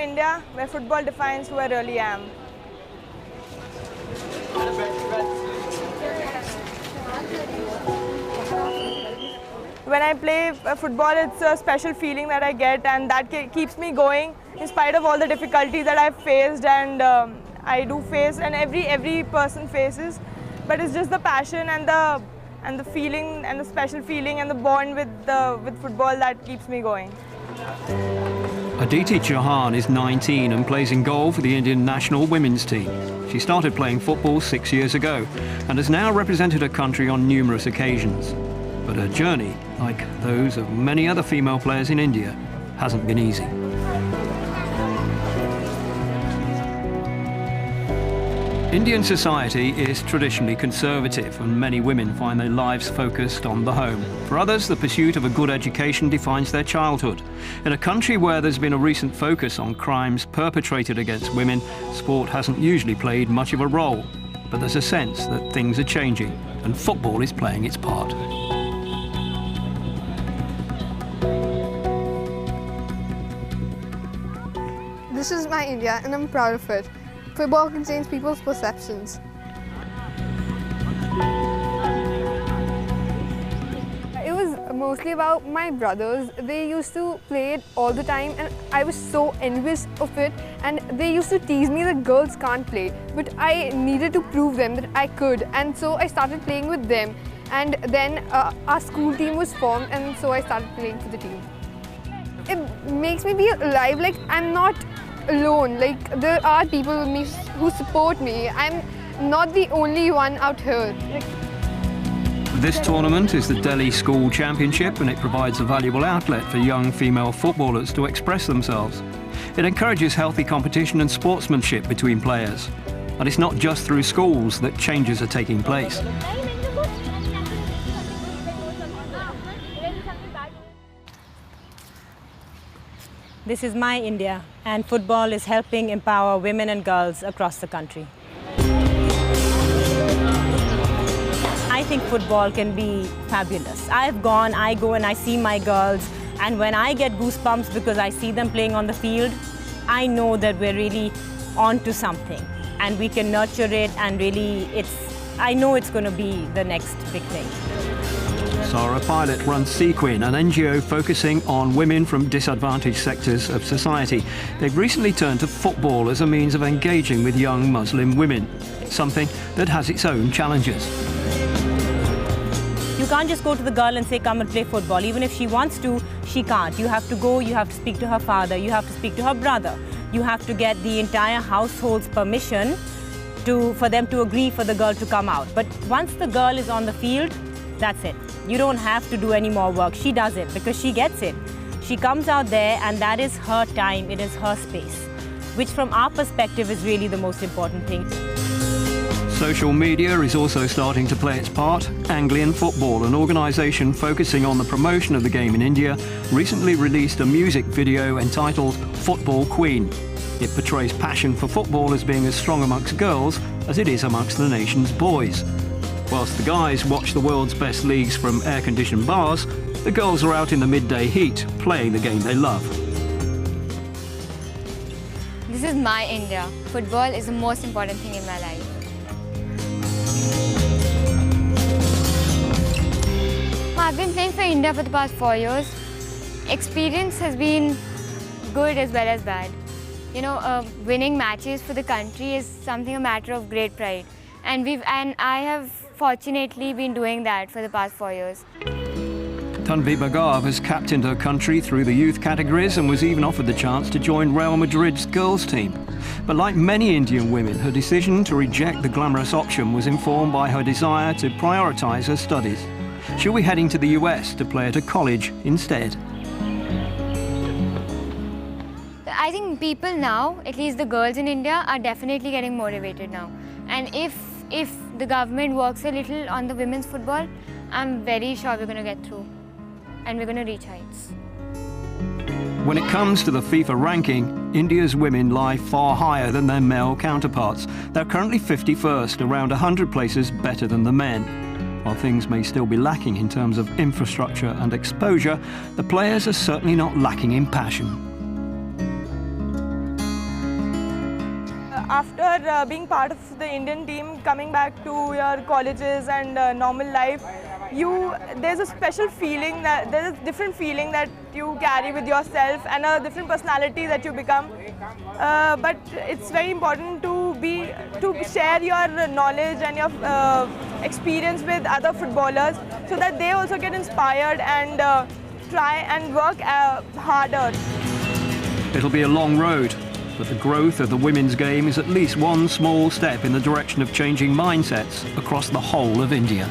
India, where football defines who I really am. When I play football, it's a special feeling that I get, and that keeps me going in spite of all the difficulties that I've faced and I do face, and every person faces. But it's just the passion and the feeling and the special feeling and the bond with football that keeps me going. Aditi Chauhan is 19 and plays in goal for the Indian national women's team. She started playing football 6 years ago and has now represented her country on numerous occasions. But her journey, like those of many other female players in India, hasn't been easy. Indian society is traditionally conservative, and many women find their lives focused on the home. For others, the pursuit of a good education defines their childhood. In a country where there's been a recent focus on crimes perpetrated against women, sport hasn't usually played much of a role. But there's a sense that things are changing, and football is playing its part. This is my India, and I'm proud of it. Football can change people's perceptions. It was mostly about my brothers. They used to play it all the time, and I was so envious of it. And they used to tease me that girls can't play, but I needed to prove them that I could. And so I started playing with them. And then our school team was formed, and so I started playing for the team. It makes me feel alive, like I'm not alone. Like, there are people with me who support me. I'm not the only one out here. This tournament is the Delhi School Championship, and it provides a valuable outlet for young female footballers to express themselves. It encourages healthy competition and sportsmanship between players. And it's not just through schools that changes are taking place. This is my India, and football is helping empower women and girls across the country. I think football can be fabulous. I go and I see my girls, and when I get goosebumps because I see them playing on the field, I know that we're really on to something, and we can nurture it, and really I know it's going to be the next big thing. Sarah Pilot runs Sequin, an NGO focusing on women from disadvantaged sectors of society. They've recently turned to football as a means of engaging with young Muslim women, something that has its own challenges. You can't just go to the girl and say, come and play football. Even if she wants to, she can't. You have to go, you have to speak to her father, you have to speak to her brother. You have to get the entire household's permission for them to agree for the girl to come out. But once the girl is on the field, that's it. You don't have to do any more work. She does it because she gets it. She comes out there, and that is her time, it is her space, which from our perspective is really the most important thing. Social media is also starting to play its part. Anglian Football, an organisation focusing on the promotion of the game in India, recently released a music video entitled Football Queen. It portrays passion for football as being as strong amongst girls as it is amongst the nation's boys. Whilst the guys watch the world's best leagues from air-conditioned bars, the girls are out in the midday heat, playing the game they love. This is my India. Football is the most important thing in my life. I've been playing for India for the past 4 years. Experience has been good as well as bad. You know, winning matches for the country is a matter of great pride. And I have fortunately been doing that for the past 4 years. Tanvi Bagav has captained her country through the youth categories and was even offered the chance to join Real Madrid's girls team. But like many Indian women, her decision to reject the glamorous option was informed by her desire to prioritise her studies. She'll be heading to the US to play at a college instead. I think people now, at least the girls in India, are definitely getting motivated now. And if the government works a little on the women's football, I'm very sure we're going to get through and we're going to reach heights. When it comes to the FIFA ranking, India's women lie far higher than their male counterparts. They're currently 51st, around 100 places better than the men. While things may still be lacking in terms of infrastructure and exposure, the players are certainly not lacking in passion. after being part of the Indian team, coming back to your colleges and normal life, there's a special feeling, there's a different feeling that you carry with yourself and a different personality that you become. But it's very important to share your knowledge and your experience with other footballers so that they also get inspired and try and work harder. It'll be a long road, but the growth of the women's game is at least one small step in the direction of changing mindsets across the whole of India.